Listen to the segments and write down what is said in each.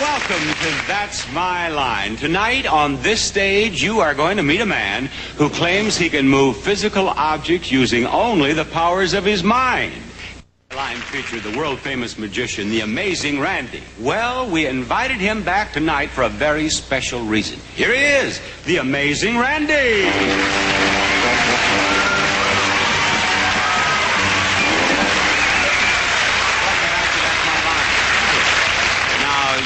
welcome to That's My Line. Tonight on this stage, you are going to meet a man who claims he can move physical objects using only the powers of his mind. The line featured the world-famous magician, the amazing Randi. Well, we invited him back tonight for a very special reason. Here he is, the amazing Randi.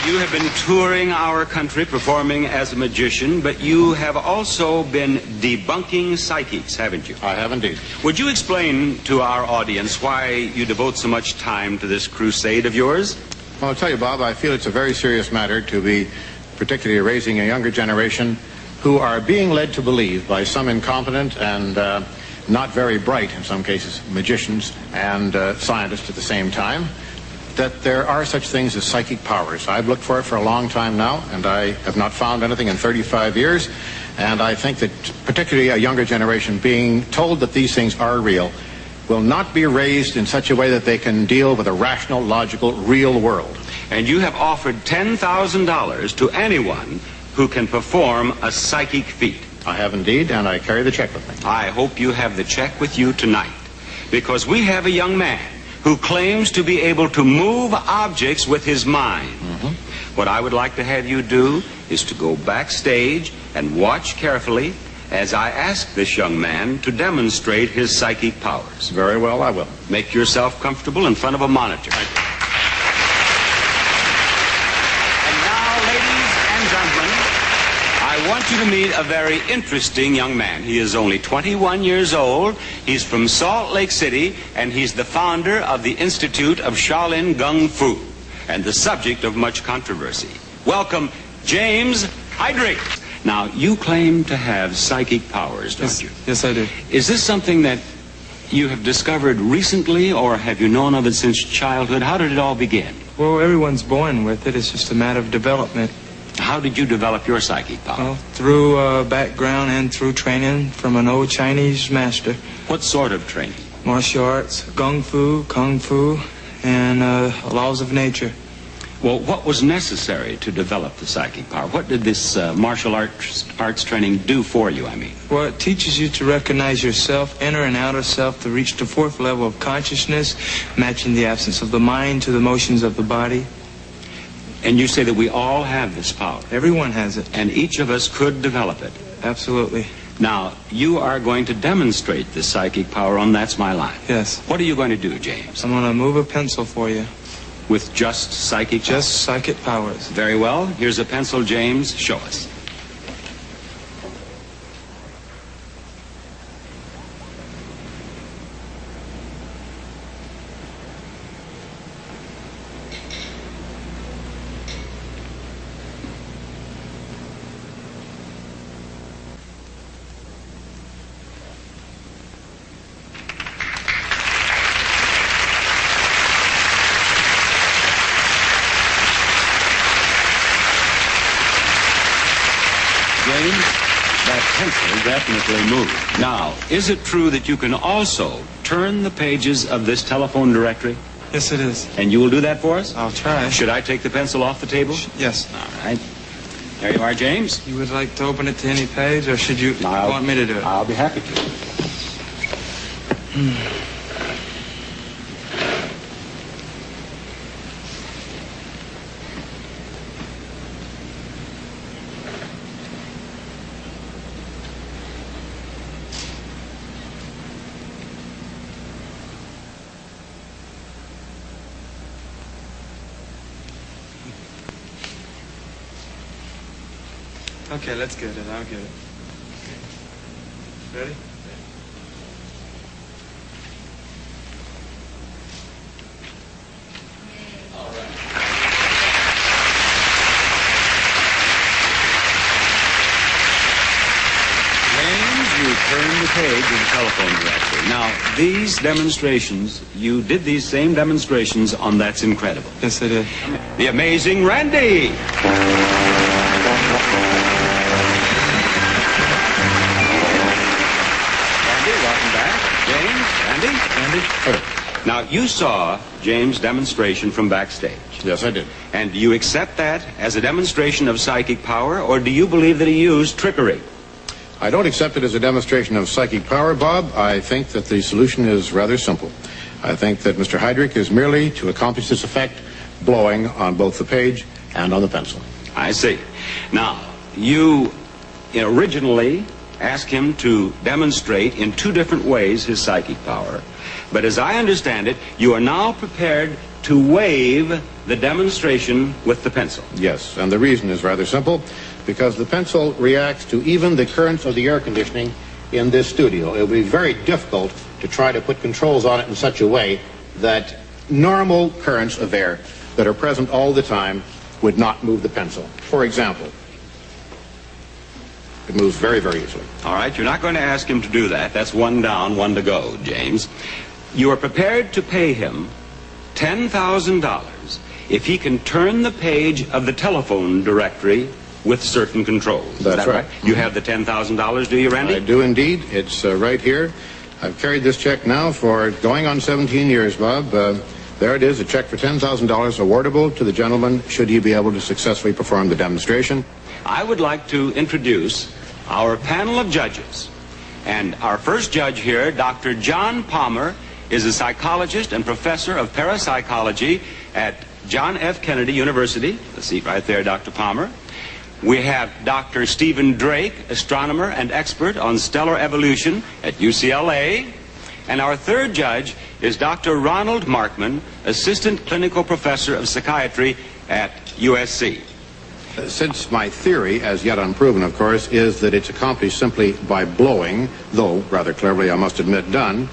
You have been touring our country performing as a magician, but you have also been debunking psychics, haven't you? I have indeed. Would you explain to our audience why you devote so much time to this crusade of yours? Well, I'll tell you, Bob, I feel it's a very serious matter to be particularly raising a younger generation who are being led to believe by some incompetent and not very bright, in some cases, magicians and scientists at the same time, that there are such things as psychic powers. I've looked for it for a long time now, and I have not found anything in 35 years. And I think that particularly a younger generation being told that these things are real will not be raised in such a way that they can deal with a rational, logical, real world. And you have offered $10,000 to anyone who can perform a psychic feat. I have indeed, and I carry the check with me. I hope you have the check with you tonight, because we have a young man who claims to be able to move objects with his mind. What I would like to have you do is to go backstage and watch carefully as I ask this young man to demonstrate his psychic powers. Very well, I will. Make yourself comfortable in front of a monitor. And now, ladies and gentlemen, I want you to meet a very interesting young man. He is only 21 years old. He's from Salt Lake City, and he's the founder of the Institute of Shaolin Kung Fu, and the subject of much controversy. Welcome, James Heydrich. Now, you claim to have psychic powers, don't you? Yes, I do. Is this something that you have discovered recently, or have you known of it since childhood? How did it all begin? Well, everyone's born with it. It's just a matter of development. How did you develop your psychic power? Well, through background and through training from an old Chinese master. What sort of training? Martial arts, kung fu, and laws of nature. Well, what was necessary to develop the psychic power? What did this martial arts training do for you, I mean? Well, it teaches you to recognize yourself, inner and outer self, to reach the fourth level of consciousness, matching the absence of the mind to the motions of the body. And you say that we all have this power. Everyone has it. And each of us could develop it. Absolutely. Now, you are going to demonstrate this psychic power on That's My Line. Yes. What are you going to do, James? I'm going to move a pencil for you. With just psychic powers? Just psychic powers. Very well. Here's a pencil, James. Show us. James, that pencil definitely moved. Now, is it true that you can also turn the pages of this telephone directory? Yes, it is. And you will do that for us? I'll try. Should I take the pencil off the table? Yes. All right. There you are, James. You would like to open it to any page, or should you want me to do it? I'll be happy to. Okay, let's get it. I'll get it. Ready? All right. James, you turned the page of the telephone directory. Now, these demonstrations, you did these same demonstrations on That's Incredible. Yes, I did. The amazing Randi. Welcome back. James, Randi. Randi? Now, you saw James' demonstration from backstage. Yes, I did. And do you accept that as a demonstration of psychic power, or do you believe that he used trickery? I don't accept it as a demonstration of psychic power, Bob. I think that the solution is rather simple. I think that Mr. Heydrich is merely, to accomplish this effect, blowing on both the page and on the pencil. I see. Now, you originally asked him to demonstrate in two different ways his psychic power. But as I understand it, you are now prepared to waive the demonstration with the pencil. Yes, and the reason is rather simple, because the pencil reacts to even the currents of the air conditioning in this studio. It will be very difficult to try to put controls on it in such a way that normal currents of air that are present all the time would not move the pencil. For example, it moves very, very easily. All right, you're not going to ask him to do that. That's one down, one to go, James. You are prepared to pay him $10,000 if he can turn the page of the telephone directory with certain controls. That's right. You have the $10,000, do you, Randy? I do indeed. It's right here. I've carried this check now for going on 17 years, Bob. There it is, a check for $10,000 awardable to the gentleman should he be able to successfully perform the demonstration. I would like to introduce our panel of judges. And our first judge here, Dr. John Palmer, is a psychologist and professor of parapsychology at John F. Kennedy University. The seat right there, Dr. Palmer. We have Dr. Stephen Drake, astronomer and expert on stellar evolution at UCLA. And our third judge is Dr. Ronald Markman, assistant clinical professor of psychiatry at USC. Since my theory, as yet unproven, of course, is that it's accomplished simply by blowing, though rather cleverly, I must admit, done,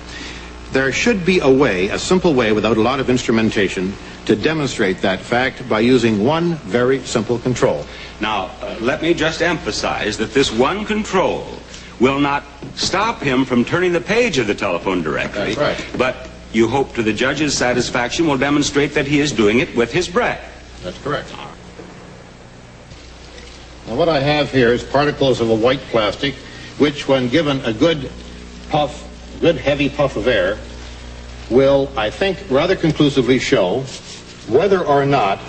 there should be a way, a simple way, without a lot of instrumentation, to demonstrate that fact by using one very simple control. Now, let me just emphasize that this one control will not stop him from turning the page of the telephone directory. That's right. But you hope to the judge's satisfaction will demonstrate that he is doing it with his breath. That's correct. Now what I have here is particles of a white plastic, which when given a good puff, good heavy puff of air, will, I think, rather conclusively show whether or not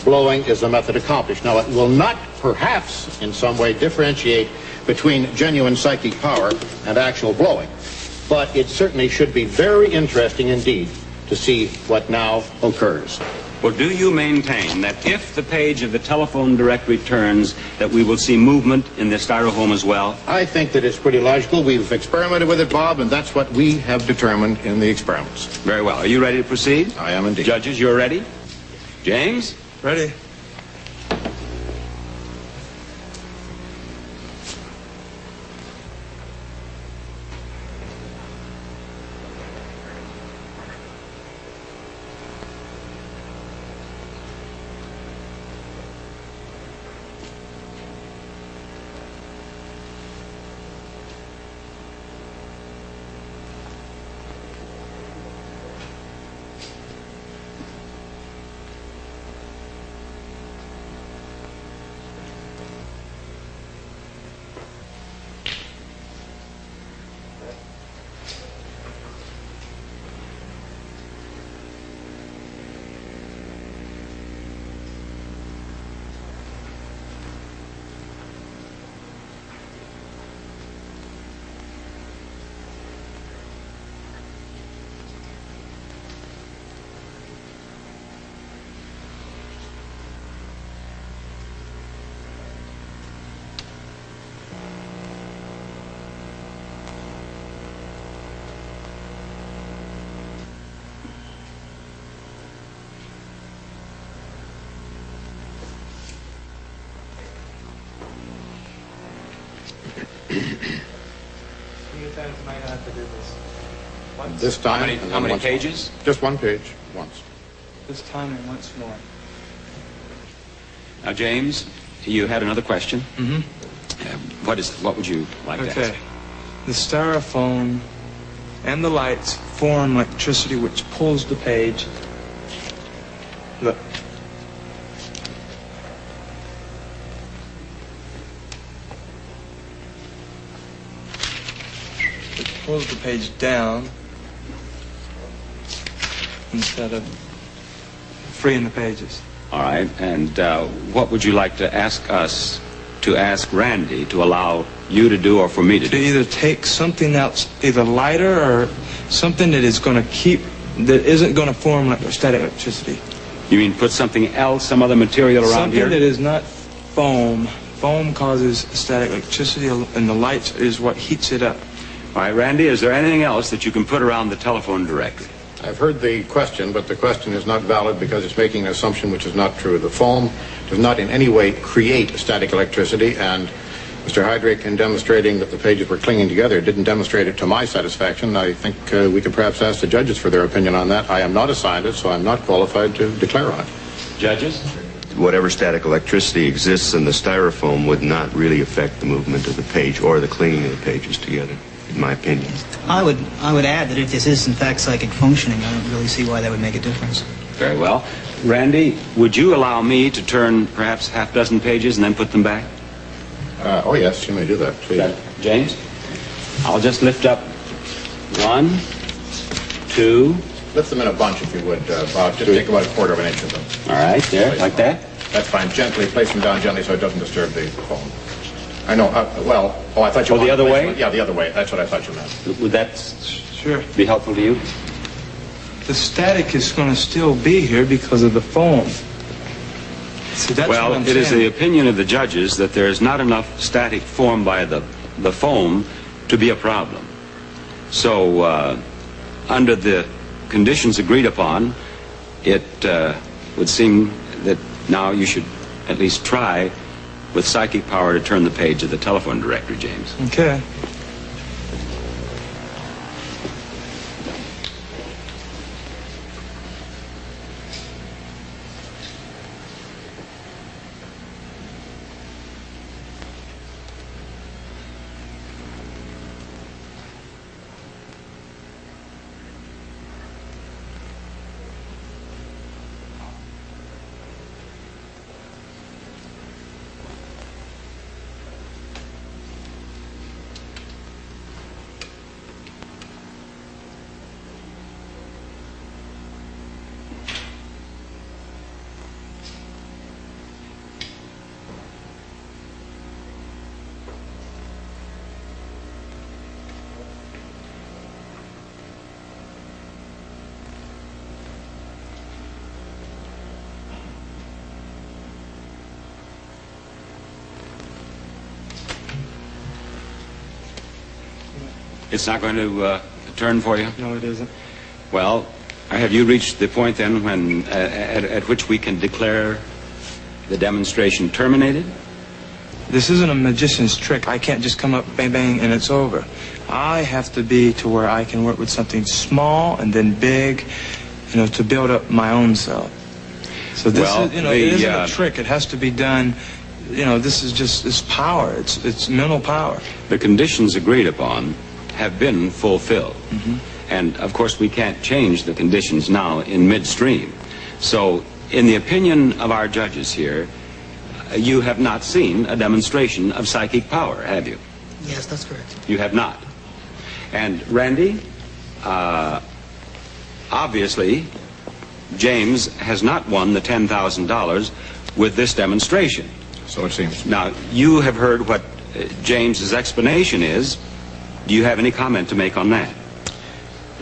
blowing is the method accomplished. Now, it will not, perhaps, in some way differentiate between genuine psychic power and actual blowing, but it certainly should be very interesting indeed to see what now occurs. Well, do you maintain that if the page of the telephone directory turns, that we will see movement in the styrofoam as well? I think that it's pretty logical. We've experimented with it, Bob, and that's what we have determined in the experiments. Very well. Are you ready to proceed? I am indeed. Judges, you're ready? James? Ready? times am I going to have to do this? Once? This time. How many pages? Just one page, once. This time and once more. Now, James, you had another question. Mm-hmm. What is it? What would you like to Okay. ask? The styrofoam and the lights form electricity which pulls the page. Look. It pulls the page down. instead of freeing the pages. All right, and what would you like to ask us to ask Randy to allow you to do or for me to To do? either take something else, either lighter or something that is going to that isn't going to form like static electricity. You mean put something else, some other material around Something here? that is not foam. Foam causes static electricity, and the light is what heats it up. All right, Randy, is there anything else that you can put around the telephone directory? I've heard the question, but the question is not valid because it's making an assumption which is not true. The foam does not in any way create static electricity, and Mr. Heydrich, in demonstrating that the pages were clinging together, didn't demonstrate it to my satisfaction. I think we could perhaps ask the judges for their opinion on that. I am not a scientist, so I'm not qualified to declare on it. Judges? Whatever static electricity exists in the styrofoam would not really affect the movement of the page or the clinging of the pages together, in my opinion. I would add that if this is in fact psychic functioning, I don't really see why that would make a difference. Very well. Randy, would you allow me to turn perhaps half a dozen pages and then put them back? Oh, yes, you may do that, please. James? I'll just lift up 1, 2. Lift them in a bunch, if you would, Bob. Just take about a quarter of an inch of them. All right, there, like that? That's fine. Gently, place them down gently so it doesn't disturb the foam. I know, I thought you Oh, the other way? Yeah, the other way. That's what I thought you meant. Would that Sure. be helpful to you? The static is going to still be here because of the foam. See, that's what Well, I'm it is saying. the opinion of the judges that there is not enough static formed by the foam to be a problem. So, under the conditions agreed upon, it would seem that now you should at least try with psychic power to turn the page of the telephone directory, James. Okay. It's not going to turn for you? No, it isn't. Well, have you reached the point then when at which we can declare the demonstration terminated? This isn't a magician's trick. I can't just come up, bang, bang, and it's over. I have to be to where I can work with something small and then big, to build up my own self. So this is, it isn't a trick. It has to be done. This is just this power. It's mental power. The conditions agreed upon have been fulfilled. Mm-hmm. And, of course, we can't change the conditions now in midstream. So, in the opinion of our judges here, you have not seen a demonstration of psychic power, have you? Yes, that's correct. You have not. And, Randy, obviously, James has not won the $10,000 with this demonstration. So it seems. Now, you have heard what James's explanation is. Do you have any comment to make on that?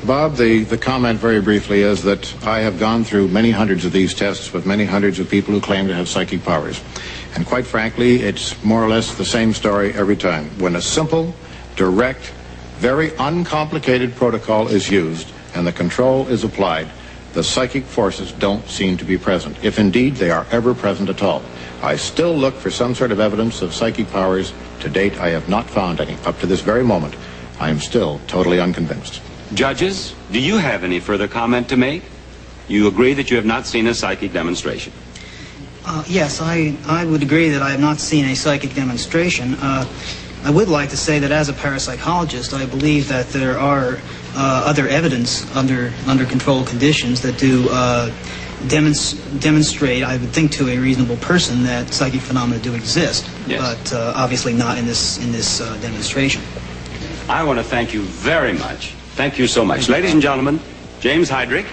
Bob, the comment very briefly is that I have gone through many hundreds of these tests with many hundreds of people who claim to have psychic powers. And quite frankly, it's more or less the same story every time. When a simple, direct, very uncomplicated protocol is used and the control is applied, the psychic forces don't seem to be present, if indeed they are ever present at all. I still look for some sort of evidence of psychic powers. To date, I have not found any. Up to this very moment, I am still totally unconvinced. Judges, do you have any further comment to make? You agree that you have not seen a psychic demonstration? Yes, I would agree that I have not seen a psychic demonstration. I would like to say that as a parapsychologist, I believe that there are other evidence under controlled conditions that do demonstrate, I would think, to a reasonable person that psychic phenomena do exist. Yes. But obviously not in this demonstration. I want to thank you very much. Thank you so much. Ladies and gentlemen, James Heydrich.